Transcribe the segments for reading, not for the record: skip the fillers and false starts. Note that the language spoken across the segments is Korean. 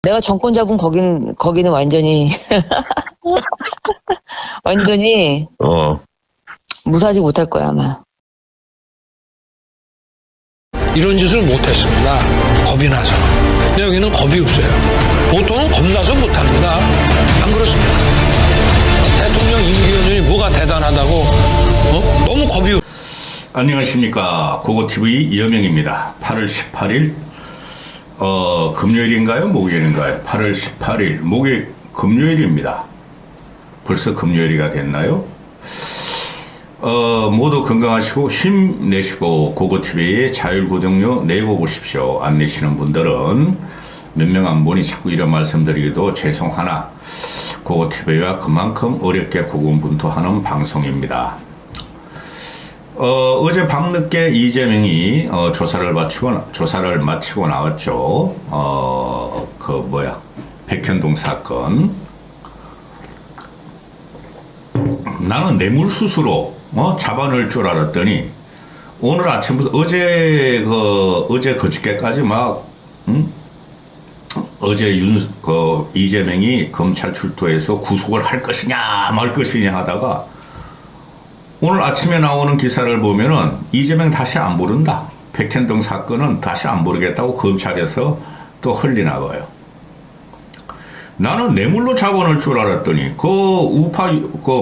내가 정권 잡은 거기는 완전히 완전히 무사하지 못할 거야 아마. 이런 짓을 못했습니다. 겁이 나서. 근데 여기는 겁이 없어요. 보통은 겁나서 못합니다. 안 그렇습니까? 대통령 임기현이 뭐가 대단하다고 너무 겁이 없어요. 안녕하십니까. 고고TV 이여명입니다. 8월 18일 금요일인가요? 목요일인가요? 8월 18일 금요일입니다. 벌써 금요일이가 됐나요? 모두 건강하시고 힘내시고 고고TV에 자율구독료 내고 보십시오. 안 내시는 분들은 몇 명 안 보니 자꾸 이런 말씀드리기도 죄송하나 고고TV와 그만큼 어렵게 고군분투하는 방송입니다. 어제 밤늦게 이재명이 조사를 마치고 나왔죠. 백현동 사건. 나는 뇌물수수로 잡아넣을 줄 알았더니 오늘 아침부터 어제 그저께까지 어제 이재명이 검찰 출두해서 구속을 할 것이냐 말 것이냐 하다가 오늘 아침에 나오는 기사를 보면은 이재명 다시 안 부른다. 백현동 사건은 다시 안 부르겠다고 검찰에서 또 흘리나 봐요. 나는 뇌물로 잡아놓을 줄 알았더니 우파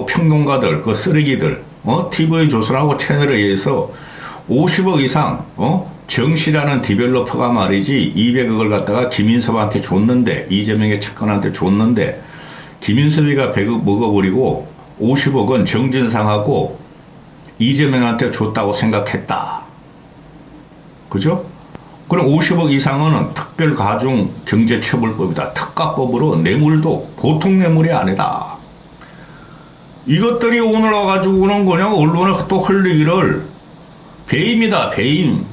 평론가들 쓰레기들 TV조선하고 채널에 의해서 50억 이상 정씨라는 디벨로퍼가 말이지 200억을 갖다가 김인섭한테 줬는데 이재명의 측근한테 줬는데 김인섭이가 100억 먹어버리고 50억은 정진상하고 이재명한테 줬다고 생각했다. 그죠? 그럼 50억 이상은 특별가중경제처벌법이다. 특가법으로 뇌물도 보통 뇌물이 아니다. 이것들이 오늘 와가지고는 그냥 언론에 또 흘리기를 배임이다. 배임.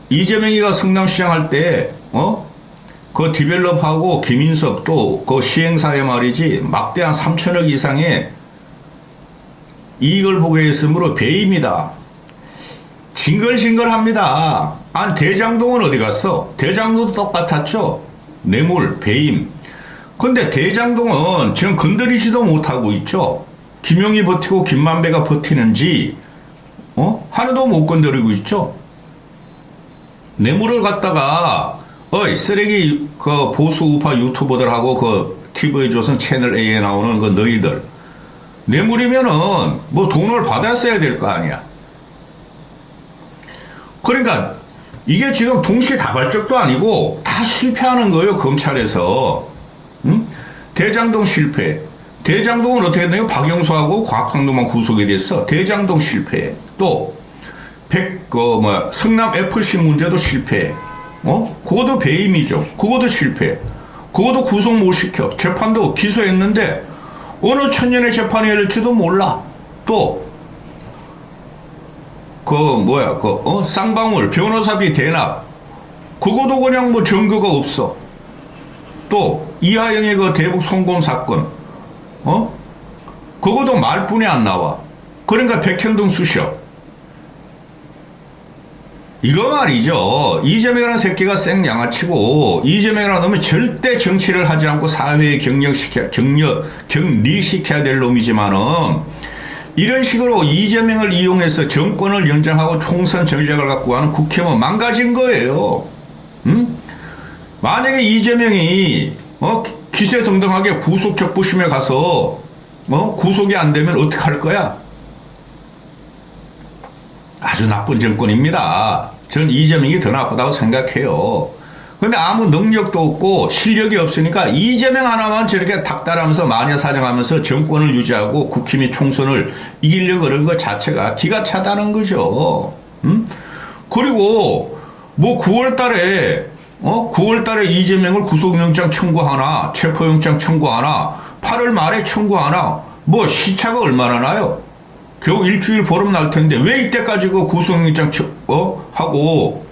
이재명이가 성남시장 할 때 그 디벨롭하고 김인섭 또 그 시행사에 말이지 막대한 3천억 이상의 이익을 보게 했으므로 배임이다. 징글징글합니다. 아니 대장동은 어디 갔어? 대장동도 똑같았죠. 뇌물, 배임. 근데 대장동은 지금 건드리지도 못하고 있죠. 김용이 버티고 김만배가 버티는지 하나도 못 건드리고 있죠. 뇌물을 갖다가 쓰레기 보수 우파 유튜버들하고 TV조선 채널 A에 나오는 너희들 뇌물이면은 돈을 받았어야 될 거 아니야. 그러니까 이게 지금 동시다발적도 아니고 다 실패하는 거예요. 검찰에서. 대장동 실패. 대장동은 어떻게 했나요? 박영수하고 곽상도만 구속이 됐어. 대장동 실패. 또 성남 FC 문제도 실패. 그것도 배임이죠. 그것도 실패. 그것도 구속 못 시켜. 재판도 기소했는데 어느 천년의 재판이 열릴지도 몰라. 또 쌍방울 변호사비 대납 그것도 그냥 증거가 없어. 또 이하영의 대북 송금 사건 그것도 말뿐이 안 나와. 그러니까 백현동 수셔. 이거 말이죠. 이재명이라는 새끼가 생양아치고 이재명이라는 놈이 절대 정치를 하지 않고 사회에 격리시켜야 될 놈이지만은 이런 식으로 이재명을 이용해서 정권을 연장하고 총선 전략을 갖고 가는 국회의원 망가진 거예요. 만약에 이재명이 기세등등하게 구속적부심에 가서 구속이 안 되면 어떻게 할 거야? 아주 나쁜 정권입니다. 전 이재명이 더 나쁘다고 생각해요. 근데 아무 능력도 없고 실력이 없으니까 이재명 하나만 저렇게 닥달하면서 마녀사냥하면서 정권을 유지하고 국회 및 총선을 이기려고 그런 것 자체가 기가 차다는 거죠. 그리고 9월 달에 이재명을 구속영장 청구하나 체포영장 청구하나 8월 말에 청구하나 시차가 얼마나 나요? 겨우 일주일 보름 날 텐데 왜 이때까지 구속영장 하고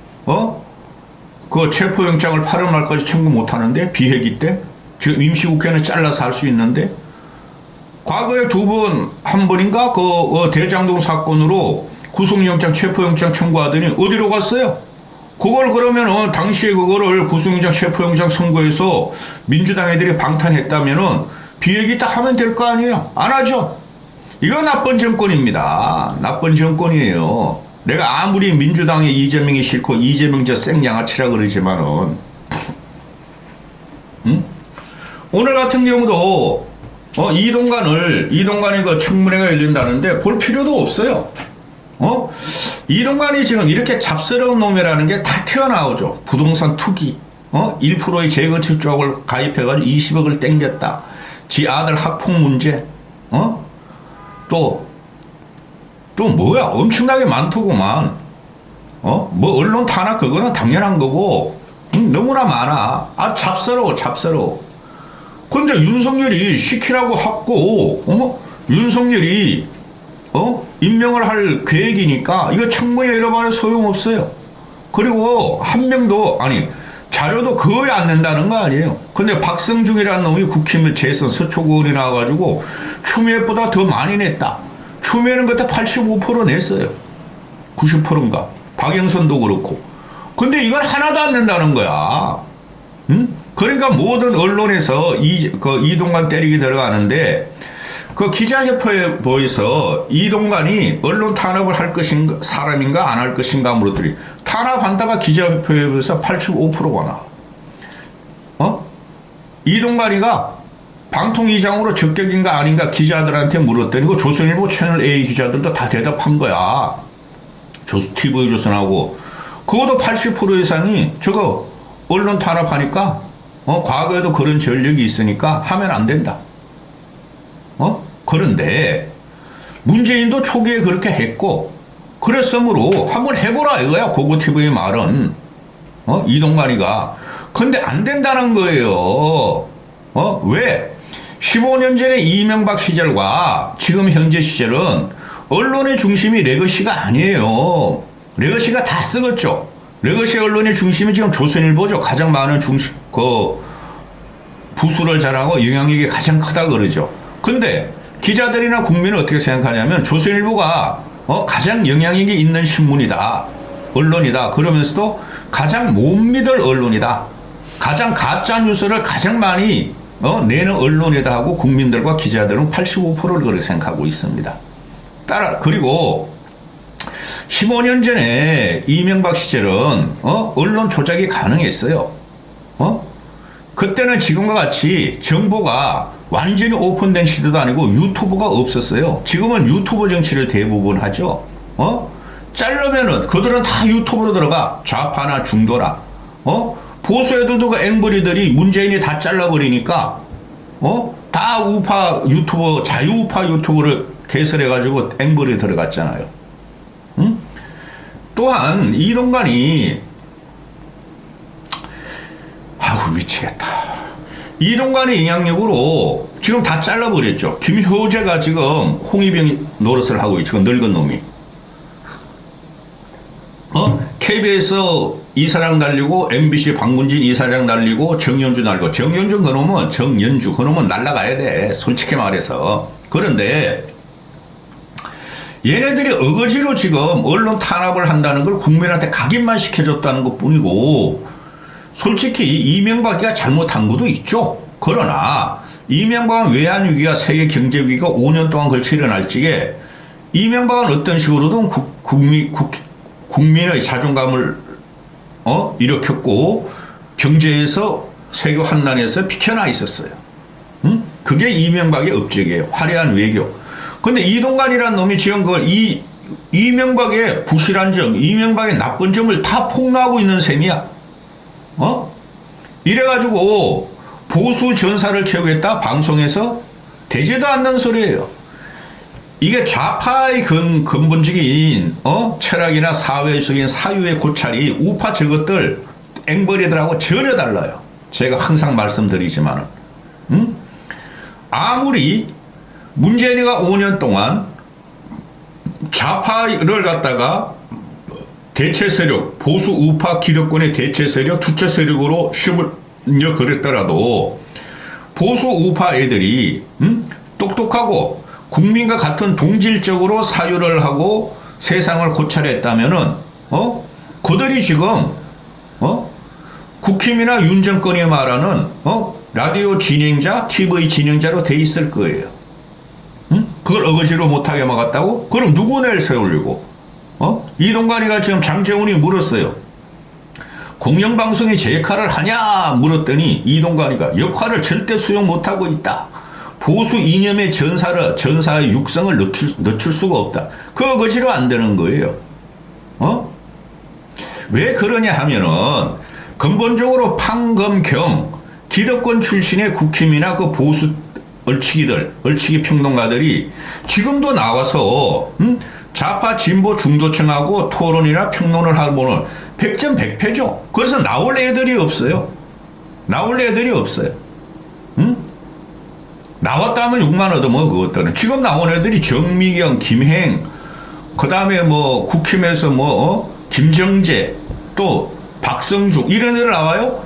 체포영장을 8월 말까지 청구 못하는데 비회기 때 지금 임시국회는 잘라서 할 수 있는데 과거에 한 번인가 대장동 사건으로 구속영장 체포영장 청구하더니 어디로 갔어요? 그걸 그러면은 당시에 그거를 구속영장 체포영장 선고해서 민주당 애들이 방탄했다면은 비얘기 딱 하면 될 거 아니에요. 안 하죠. 이거 나쁜 정권입니다. 나쁜 정권이에요. 내가 아무리 민주당의 이재명이 싫고 이재명 저 생양아치라 그러지만은 응? 오늘 같은 경우도 이동관이 그 청문회가 열린다는데 볼 필요도 없어요. 이동관이 지금 이렇게 잡스러운 놈이라는 게 다 튀어나오죠. 부동산 투기, 1%의 재건축 조합을 가입해가지고 20억을 땡겼다. 지 아들 학폭 문제, 또 뭐야? 엄청나게 많더구만. 뭐 언론 탄압 그거는 당연한 거고, 너무나 많아. 아, 잡스러워. 근데 윤석열이 시키라고 하고, 윤석열이, 임명을 할 계획이니까 이거 청문회 열어봐도 소용없어요. 그리고 한 명도, 자료도 거의 안 낸다는 거 아니에요. 근데 박성중이라는 놈이 국힘의 재선 서초구원이 나와가지고 추미애보다 더 많이 냈다. 추미애는 그때 85% 냈어요. 90%인가. 박영선도 그렇고. 근데 이건 하나도 안 낸다는 거야. 응? 그러니까 모든 언론에서 이동관 때리기 들어가는데 그 기자협회에서 이동관이 언론 탄압을 할 것인가 사람인가 안 할 것인가 물었더니 탄압한다가 기자협회에서 85%가 나와. 이동관이가 방통위장으로 적격인가 아닌가 기자들한테 물었더니 그 조선일보 채널 A 기자들도 다 대답한 거야. TV조선하고 그것도 80% 이상이 저거 언론 탄압하니까 과거에도 그런 전력이 있으니까 하면 안 된다. 그런데 문재인도 초기에 그렇게 했고 그랬으므로 한번 해보라 이거야. 고고TV의 말은 이동관이가. 근데 안 된다는 거예요. 왜? 15년 전에 이명박 시절과 지금 현재 시절은 언론의 중심이 레거시가 아니에요. 레거시가 다 썩었죠. 레거시 언론의 중심이 지금 조선일보죠. 가장 많은 부수를 잘하고 영향력이 가장 크다 그러죠. 근데 기자들이나 국민은 어떻게 생각하냐면 조선일보가 가장 영향력이 있는 신문이다. 언론이다. 그러면서도 가장 못 믿을 언론이다. 가장 가짜 뉴스를 가장 많이 내는 언론이다 하고 국민들과 기자들은 85%를 그렇게 생각하고 있습니다. 그리고 15년 전에 이명박 시절은 언론 조작이 가능했어요. 그때는 지금과 같이 정보가 완전히 오픈된 시대도 아니고 유튜브가 없었어요. 지금은 유튜브 정치를 대부분 하죠. 자르면은 그들은 다 유튜브로 들어가. 좌파나 중도나. 보수 애들도 그 앵벌이들이 문재인이 다 잘라버리니까 다 우파 유튜버 자유우파 유튜브를 개설해가지고 앵벌이 들어갔잖아요. 또한 이동관이 미치겠다. 이동관의 영향력으로 지금 다 잘라버렸죠. 김효재가 지금 홍위병 노릇을 하고 있죠. 늙은 놈이. KBS 이사장 날리고 MBC 박문진 이사장 날리고 정연주 날리고 정연주 그놈은 날라가야 돼. 솔직히 말해서. 그런데 얘네들이 어거지로 지금 언론 탄압을 한다는 걸 국민한테 각인만 시켜줬다는 것 뿐이고 솔직히 이명박이가 잘못한 것도 있죠. 그러나 이명박은 외환위기와 세계 경제위기가 5년 동안 걸쳐 일어날 적에 이명박은 어떤 식으로든 국민의 자존감을 일으켰고 경제에서 세계 환난에서 비켜나 있었어요. 그게 이명박의 업적이에요. 화려한 외교. 근데 이동관이라는 놈이 지금 이명박의 부실한 점, 이명박의 나쁜 점을 다 폭로하고 있는 셈이야. 이래가지고 보수 전사를 켜겠다 방송에서 되지도 않는 소리예요. 이게 좌파의 근본적인 철학이나 사회적인 사유의 고찰이 우파 저것들 앵벌이들하고 전혀 달라요. 제가 항상 말씀드리지만은 아무리 문재인이가 5년 동안 좌파를 갖다가 대체 세력, 보수 우파 기득권의 대체 세력, 주체 세력으로 씹으려 그랬더라도 보수 우파 애들이 똑똑하고 국민과 같은 동질적으로 사유를 하고 세상을 고찰했다면은 그들이 지금 국힘이나 윤 정권이 말하는 라디오 진행자, TV 진행자로 돼 있을 거예요. 응? 그걸 어거지로 못하게 막았다고? 그럼 누구 내세우려고? 이동관이가 지금 장재훈이 물었어요. 공영방송이 제 역할을 하냐 물었더니 이동관이가 역할을 절대 수용 못하고 있다. 보수 이념의 전사의 육성을 늦출 수가 없다. 그 어거지로 안 되는 거예요. 왜 그러냐 하면은 근본적으로 판검경 기득권 출신의 국힘이나 그 보수 얼치기 평론가들이 지금도 나와서 좌파 진보 중도층하고 토론이나 평론을 하고는 100점 100패죠. 그래서 나올 애들이 없어요. 나왔다면 욕만 얻어먹어 그것들은. 지금 나온 애들이 정미경, 김행, 그 다음에 뭐 국힘에서 김정재, 또 박성중 이런 애들 나와요.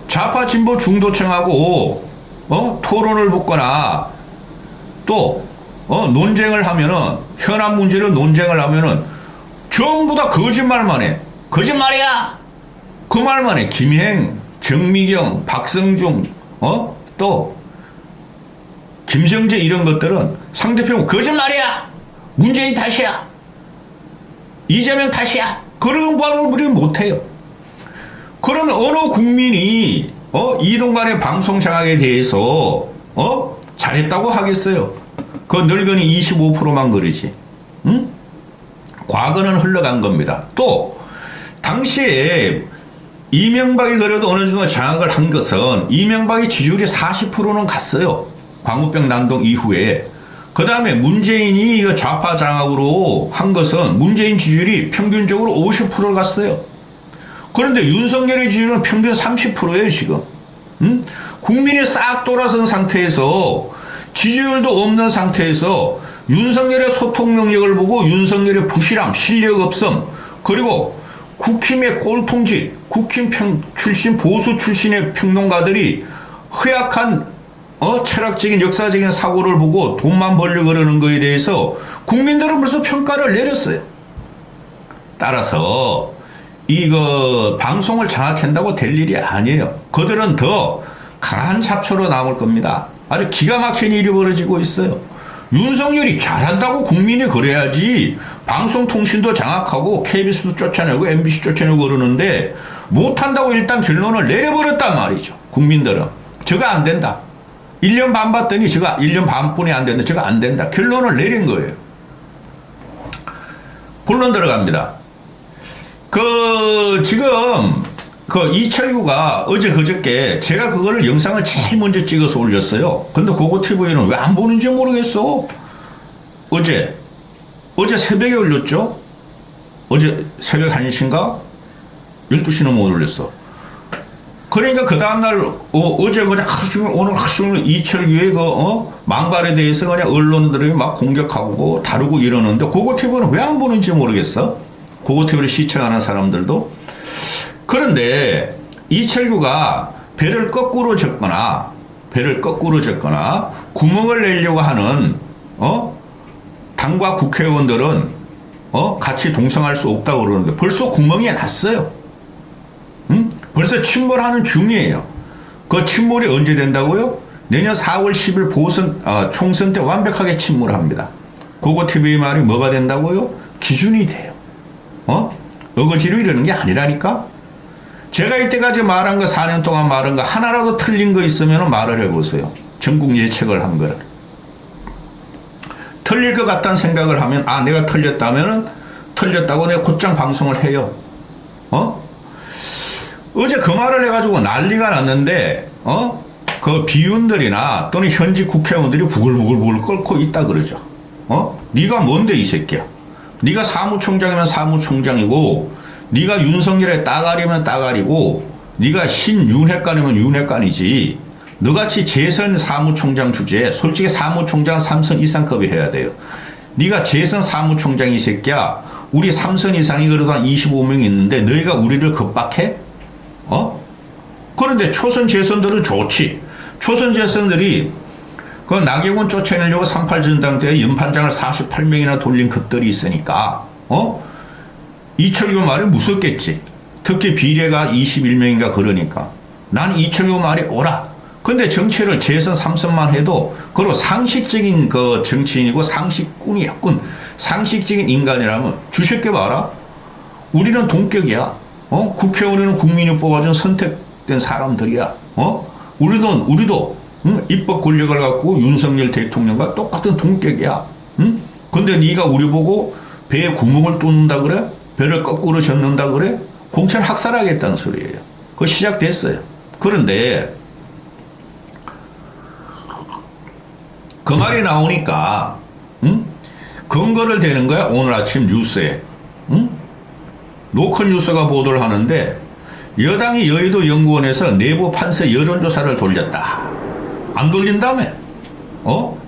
좌파 진보 중도층하고 토론을 붙거나 또 논쟁을 하면은 현안 문제를 논쟁을 하면은 전부 다 거짓말만 해. 거짓말이야. 그 말만 해. 김행, 정미경, 박성중, 또 김정재 이런 것들은 상대편 거짓말이야. 문재인 탓이야. 이재명 탓이야. 그런 말을 우리는 못해요. 그러면 어느 국민이 이동관의 방송 장악에 대해서 잘했다고 하겠어요? 그 늙은이 25%만 그러지. 응? 과거는 흘러간 겁니다. 또 당시에 이명박이 그래도 어느 정도 장악을 한 것은 이명박의 지지율이 40%는 갔어요. 광우병 난동 이후에. 그 다음에 문재인이 좌파 장악으로 한 것은 문재인 지지율이 평균적으로 50% 갔어요. 그런데 윤석열의 지지율은 평균 30%예요 지금. 국민이 싹 돌아선 상태에서 지지율도 없는 상태에서 윤석열의 소통 능력을 보고 윤석열의 부실함, 실력 없음, 그리고 국힘의 꼴통짓, 국힘 출신, 보수 출신의 평론가들이 허약한 철학적인 역사적인 사고를 보고 돈만 벌려고 그러는 거에 대해서 국민들은 벌써 평가를 내렸어요. 따라서 이거 방송을 장악한다고 될 일이 아니에요. 그들은 더 강한 잡초로 남을 겁니다. 아주 기가 막힌 일이 벌어지고 있어요. 윤석열이 잘한다고 국민이 그래야지 방송통신도 장악하고 KBS도 쫓아내고 MBC 쫓아내고 그러는데 못한다고 일단 결론을 내려버렸단 말이죠. 국민들은. 저거 안 된다. 1년 반 봤더니 저거 1년 반뿐이 안 된다. 저거 안 된다. 결론을 내린 거예요. 본론 들어갑니다. 지금 이철규가 어제 그저께 제가 그거를 영상을 제일 먼저 찍어서 올렸어요. 근데 고고TV는 왜 안 보는지 모르겠어. 어제 새벽에 올렸죠. 어제 새벽 1시인가 12시 넘어 올렸어. 그러니까 그 다음날 어제 그냥 오늘 하루 종일 이철규의 망발에 대해서 그냥 언론들이 막 공격하고 다루고 이러는데 고고TV는 왜 안 보는지 모르겠어. 고고TV를 시청하는 사람들도. 그런데 이철규가 배를 거꾸로 젓거나 구멍을 내려고 하는 당과 국회의원들은 같이 동성할 수 없다고 그러는데 벌써 구멍이 났어요. 응? 벌써 침몰하는 중이에요. 그 침몰이 언제 된다고요? 내년 4월 10일 총선 때 완벽하게 침몰합니다. 고고TV의 말이 뭐가 된다고요? 기준이 돼요. 어거지로 이러는 게 아니라니까? 제가 이때까지 말한 거 4년 동안 말한 거 하나라도 틀린 거 있으면 말을 해보세요. 전국 예측을 한 거를. 틀릴 것 같다는 생각을 하면 내가 틀렸다면은 틀렸다고 내가 곧장 방송을 해요. 어제 그 말을 해가지고 난리가 났는데 그 비윤들이나 또는 현직 국회의원들이 부글부글 끓고 있다 그러죠. 네가 뭔데 이 새끼야. 네가 사무총장이면 사무총장이고 네가 윤석열의 따가리면 따가리고 네가 신윤핵관이면 윤핵관이지. 너같이 재선 사무총장 주제에 솔직히 사무총장 3선 이상급이 해야 돼요. 네가 재선 사무총장 이 새끼야. 우리 3선 이상이 그래도 한 25명 있는데 너희가 우리를 겁박해? 그런데 초선 재선들은 좋지. 초선 재선들이 그 나경원 쫓아내려고 38 전당 때 연판장을 48명이나 돌린 것들이 있으니까 이철규 말이 무섭겠지. 특히 비례가 21명인가 그러니까. 난 이철규 말이 옳아. 근데 정치를 재선 3선만 해도 그리고 상식적인 그 정치인이고 상식꾼이었군. 상식적인 인간이라면 주식게 봐라. 우리는 동격이야. 국회의원은 국민이 뽑아준 선택된 사람들이야. 우리도 입법 권력을 갖고 윤석열 대통령과 똑같은 동격이야. 근데 네가 우리 보고 배에 구멍을 뚫는다 그래? 배를 거꾸로 젓는다 그래? 공천 학살하겠다는 소리예요. 그거 시작됐어요. 그런데 그 말이 나오니까 근거를 대는 거야. 오늘 아침 뉴스에 노컷 뉴스가 보도를 하는데 여당이 여의도 연구원에서 내부 판세 여론조사를 돌렸다. 안 돌린다며?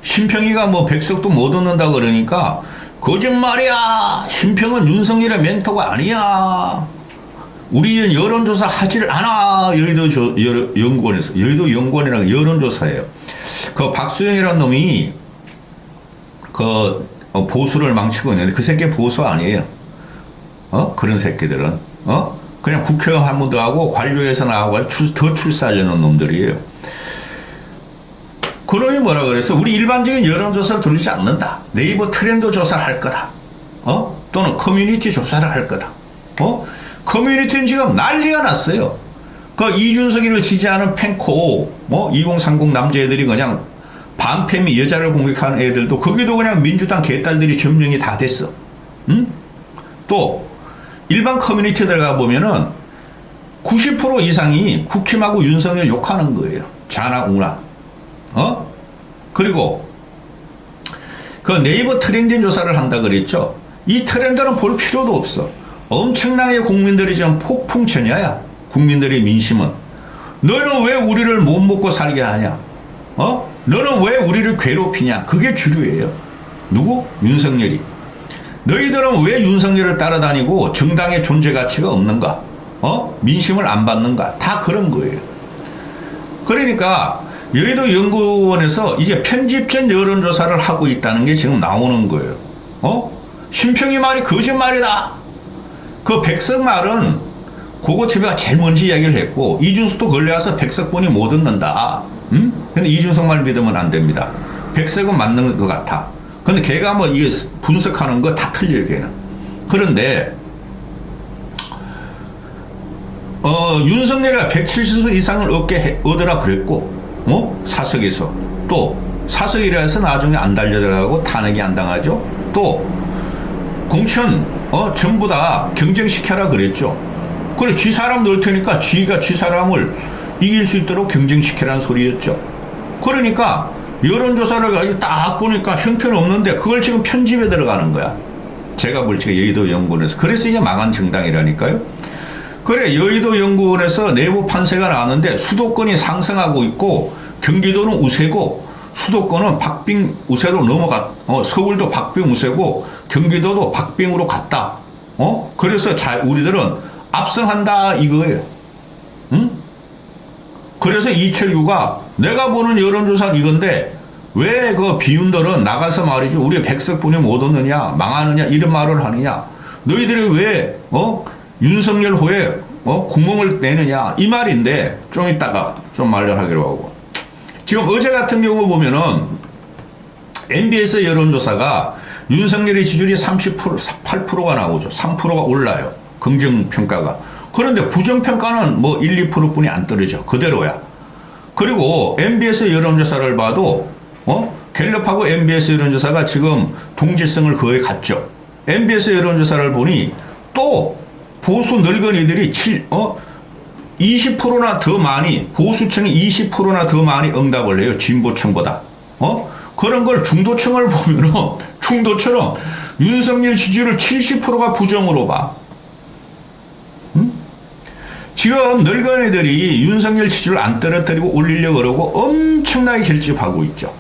심평이가 뭐 백석도 못 얻는다 그러니까 거짓말이야. 심평은 윤석열의 멘토가 아니야. 우리는 여론조사 하지를 않아. 여의도 연구원에서. 여의도 연구원이라는 여론조사예요. 그 박수영이라는 놈이 그 보수를 망치고 있는데 그 새끼 보수 아니에요. 그런 새끼들은 그냥 국회의원 한 번도 하고 관료에서 나가고 더 출세하려는 놈들이에요. 그러니 뭐라 그래서 우리 일반적인 여론조사를 돌리지 않는다. 네이버 트렌드 조사를 할 거다. 또는 커뮤니티 조사를 할 거다. 커뮤니티는 지금 난리가 났어요. 그 이준석이를 지지하는 팬코 2030 남자애들이 그냥 반패미 여자를 공격하는 애들도 거기도 그냥 민주당 개딸들이 점령이 다 됐어. 또 일반 커뮤니티 들어가 보면은 90% 이상이 국힘하고 윤석열 욕하는 거예요. 자나 우나. 그리고 그 네이버 트렌드 조사를 한다 그랬죠. 이 트렌드는 볼 필요도 없어. 엄청나게 국민들이 지금 폭풍전야야. 국민들의 민심은. 너는 왜 우리를 못 먹고 살게 하냐? 너는 왜 우리를 괴롭히냐? 그게 주류예요. 누구? 윤석열이. 너희들은 왜 윤석열을 따라다니고 정당의 존재 가치가 없는가? 민심을 안 받는가? 다 그런 거예요. 그러니까 여의도 연구원에서 이제 편집된 여론조사를 하고 있다는 게 지금 나오는 거예요. 심평이 말이 거짓말이다. 그 백석 말은 고고TV가 제일 먼저 이야기를 했고 이준석도 걸려와서 백석분이 못 얻는다. 근데 이준석 말 믿으면 안 됩니다. 백석은 맞는 것 같아. 근데 걔가 뭐 이게 분석하는 거 다 틀려요, 걔는. 그런데 윤석열이가 170석 이상을 얻으라 그랬고 사석에서 또 사석이라 해서 나중에 안 달려들어가고 탄핵이 안 당하죠. 또 공천 전부 다 경쟁시켜라 그랬죠. 그래 지 사람 넣을 테니까 지가 지 사람을 이길 수 있도록 경쟁시키라는 소리였죠. 그러니까 여론조사를 가지고 딱 보니까 형편없는데 그걸 지금 편집에 들어가는 거야. 제가 볼 때 여의도 연구원에서. 그래서 이게 망한 정당이라니까요. 그래 여의도 연구원에서 내부 판세가 나왔는데 수도권이 상승하고 있고 경기도는 우세고 수도권은 박빙 우세로 서울도 박빙 우세고 경기도도 박빙으로 갔다. 그래서 우리들은 압승한다 이거예요. 그래서 이철규가 내가 보는 여론조사는 이건데 왜 그 비윤들은 나가서 말이죠. 우리 백석분이 못 얻느냐 망하느냐 이런 말을 하느냐. 너희들이 왜 윤석열 호에 구멍을 내느냐 이 말인데 좀 이따가 좀 말려하기로 하고. 지금 어제 같은 경우 보면은 MBS 여론조사가 윤석열의 지지율이 38%가 나오죠. 3%가 올라요. 긍정평가가. 그런데 부정평가는 뭐 1, 2%뿐이 안 떨어져. 그대로야. 그리고 MBS 여론조사를 봐도 갤럽하고 MBS 여론조사가 지금 동질성을 거의 갖죠. MBS 여론조사를 보니 또 보수 늙은이들이 20%나 더 많이 보수층이 20%나 더 많이 응답을 해요. 진보층보다. 그런 걸 중도층을 보면은 중도처럼 윤석열 지지율을 70%가 부정으로 봐. 지금 늙은이들이 윤석열 지지율을 안 떨어뜨리고 올리려고 그러고 엄청나게 결집하고 있죠.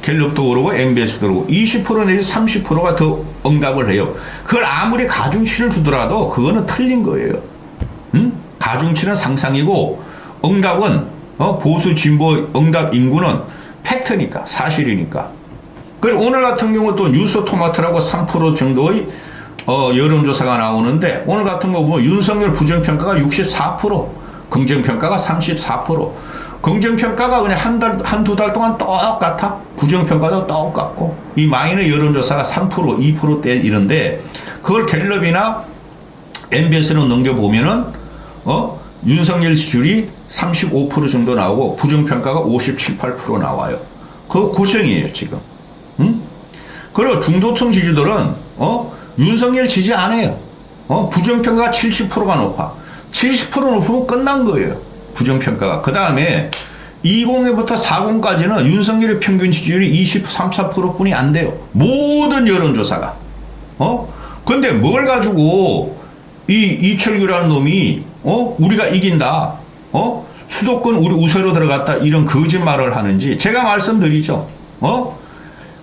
갤럽도 그러고 MBS도 그러고 20% 내지 30%가 더 응답을 해요. 그걸 아무리 가중치를 두더라도 그거는 틀린 거예요. 가중치는 상상이고 응답은 보수 진보 응답 인구는 팩트니까 사실이니까. 그리고 오늘 같은 경우 또 뉴스토마토라고 3% 정도의 여론조사가 나오는데 오늘 같은 거 보면 윤석열 부정평가가 64%, 긍정평가가 34%. 긍정평가가 그냥 한두 달 동안 똑같아. 부정평가도 똑같고. 이 마이너 여론조사가 3%, 2%대 이런데 그걸 갤럽이나 MBS로 넘겨보면은, 윤석열 지지율이 35% 정도 나오고 부정평가가 57, 8% 나와요. 그거 고생이에요, 지금. 응? 그리고 중도층 지지들은, 윤석열 지지 안 해요. 부정평가가 70%가 높아. 70% 높으면 끝난 거예요. 부정평가가. 그 다음에 20회부터 40까지는 윤석열의 평균 지지율이 23, 4% 뿐이 안 돼요. 모든 여론조사가. 근데 뭘 가지고 이철규라는 놈이, 우리가 이긴다. 수도권 우리 우세로 들어갔다. 이런 거짓말을 하는지 제가 말씀드리죠.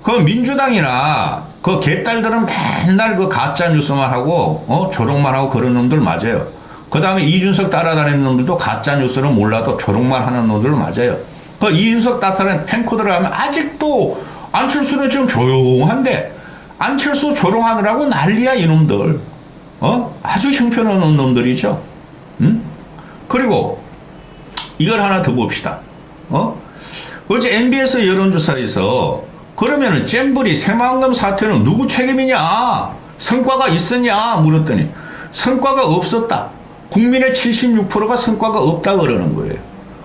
그 민주당이나 그 개딸들은 맨날 그 가짜 뉴스만 하고, 조롱만 하고 그런 놈들 맞아요. 그 다음에 이준석 따라다니는 놈들도 가짜 뉴스는 몰라도 조롱만 하는 놈들 맞아요. 그 이준석 따라다니는 팬코드를 하면 아직도 안철수는 지금 조용한데 안철수 조롱하느라고 난리야, 이놈들. 아주 형편없는 놈들이죠. 그리고 이걸 하나 더 봅시다. 어제 MBS 여론조사에서 그러면은 잼버리 새만금 사태는 누구 책임이냐? 성과가 있었냐? 물었더니 성과가 없었다. 국민의 76%가 성과가 없다 그러는 거예요.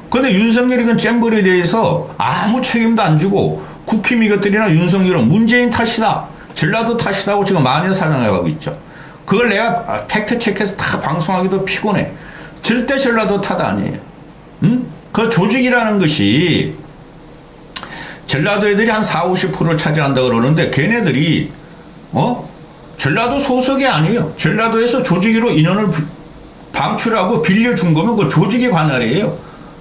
근데 윤석열이 그 잼버리에 대해서 아무 책임도 안 주고 국힘 이것들이나 윤석열은 문재인 탓이다. 전라도 탓이다고 지금 만연사냥하고 있죠. 그걸 내가 팩트체크해서 다 방송하기도 피곤해. 절대 전라도 탓 아니에요. 그 조직이라는 것이 전라도 애들이 한 4, 50%를 차지한다 그러는데 걔네들이 전라도 소속이 아니에요. 전라도에서 조직으로 인원을 방출하고 빌려준 거면 그 조직이 관할이에요.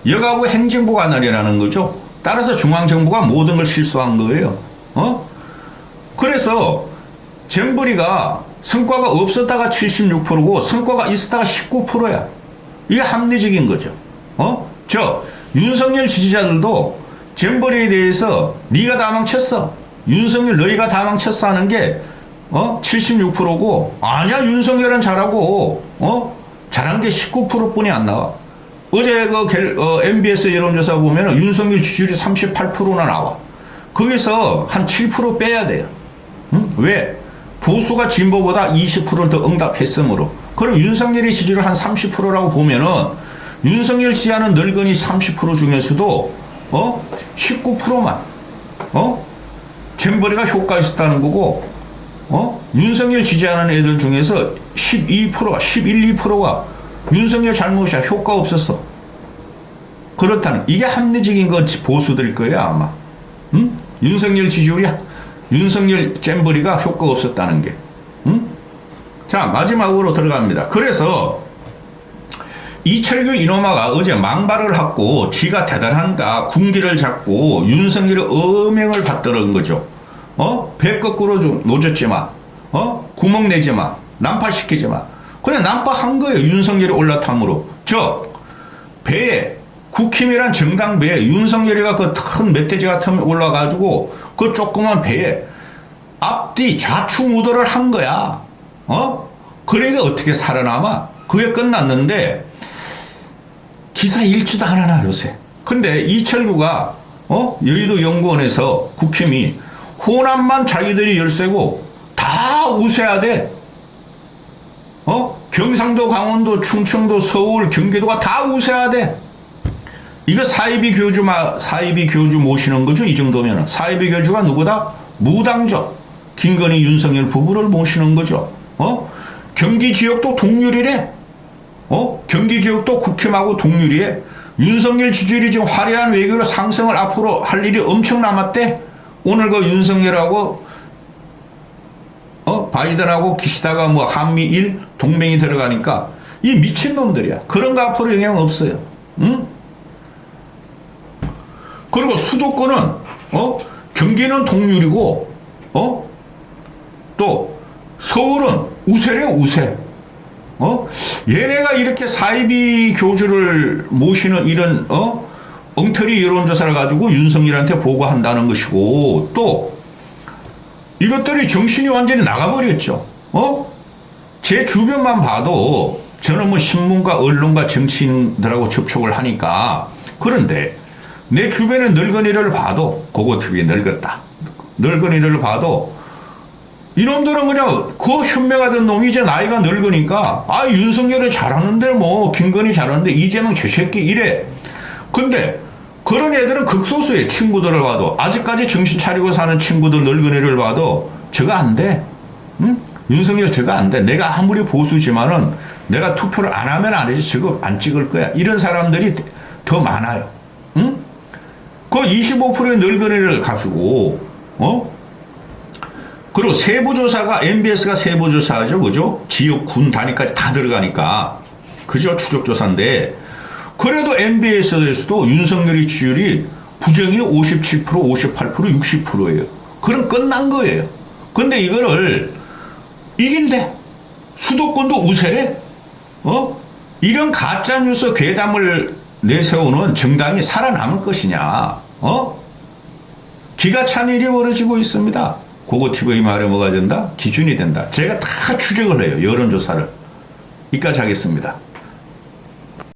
여가부 행정부 관할이라는 거죠. 따라서 중앙정부가 모든 걸 실수한 거예요. 그래서 잼버리가 성과가 없었다가 76%고 성과가 있었다가 19%야. 이게 합리적인 거죠. 윤석열 지지자들도 잼버리에 대해서 네가 다 망쳤어. 윤석열 너희가 다 망쳤어 하는 게 76%고 아니야 윤석열은 잘하고 잘한 게 19%뿐이 안 나와. 어제 MBS 여론조사 보면 윤석열 지지율이 38%나 나와. 거기서 한 7% 빼야 돼요. 왜? 보수가 진보보다 20%를 더 응답했으므로. 그럼 윤석열의 지지율 한 30%라고 보면은 윤석열 지지하는 늙은이 30% 중에서도 19%만 잼버리가 효과 있었다는 거고 윤석열 지지하는 애들 중에서 12%가 11, 2%가 윤석열 잘못이야. 효과 없었어. 그렇다는 이게 합리적인 건 보수들일 거예요 아마. 윤석열 지지율이 윤석열 잼버리가 효과 없었다는 게. 자 마지막으로 들어갑니다. 그래서 이철규 이놈아가 어제 망발을 하고 지가 대단한가 군기를 잡고 윤석열의 어명을 받들은 거죠. 배 거꾸로 좀 노젓지 마. 구멍 내지 마. 난파시키지 마. 그냥 난파한 거예요. 윤석열이 올라탐으로. 배에 국힘이란 정당 배에 윤석열이가 그 큰 멧돼지 같은 올라가지고 그 조그만 배에 앞뒤 좌측 무도를 한 거야. 그러니까 어떻게 살아남아? 그게 끝났는데 기사 읽지도 안 하나 요새. 근데 이철구가 여의도 연구원에서 국힘이 호남만 자기들이 열세고 다 우세하대. 경상도, 강원도, 충청도, 서울, 경기도가 다 우세하대. 이거 사이비 교주 모시는 거죠. 이 정도면 사이비 교주가 누구다? 무당적 김건희 윤석열 부부를 모시는 거죠. 경기 지역도 동률이래. 경기 지역도 국힘하고 동률이에. 윤석열 지지율이 지금 화려한 외교로 상승을 앞으로 할 일이 엄청 남았대. 오늘 그 윤석열하고 바이든하고 기시다가 뭐 한미일 동맹이 들어가니까 이 미친놈들이야. 그런 거 앞으로 영향 없어요. 그리고 수도권은 경기는 동률이고 또 서울은 우세래 우세. 얘네가 이렇게 사이비 교주를 모시는 이런 엉터리 여론조사를 가지고 윤석열한테 보고한다는 것이고 또 이것들이 정신이 완전히 나가버렸죠. 제 주변만 봐도 저는 뭐 신문과 언론과 정치인들하고 접촉을 하니까 그런데 내 주변의 늙은이를 봐도 고고TV 늙었다. 늙은이를 봐도 이놈들은 그냥 그 현명하던 놈이 이제 나이가 늙으니까 아 윤석열이 잘하는데 뭐 김건희 잘하는데 이재명 저 새끼 이래. 근데 그런 애들은 극소수의 친구들을 봐도 아직까지 정신 차리고 사는 친구들 늙은이를 봐도 저거 안 돼. 응? 윤석열 저거 안 돼. 내가 아무리 보수지만은 내가 투표를 안 하면 안 되지. 저거 안 찍을 거야. 이런 사람들이 더 많아요. 응? 그 25%의 늙은이를 가지고 그리고 세부조사가 MBS가 세부조사죠. 그죠? 지역 군 단위까지 다 들어가니까 그죠? 추적조사인데 그래도 MBS에서도 윤석열의 지지율이 부정이 57%, 58%, 60%예요. 그럼 끝난 거예요. 근데 이거를 이긴대. 수도권도 우세래. 이런 가짜뉴스 괴담을 내세우는 정당이 살아남을 것이냐. 기가 찬 일이 벌어지고 있습니다. 고고TV 말에 뭐가 된다? 기준이 된다. 제가 다 추적을 해요. 여론조사를. 이까지 하겠습니다.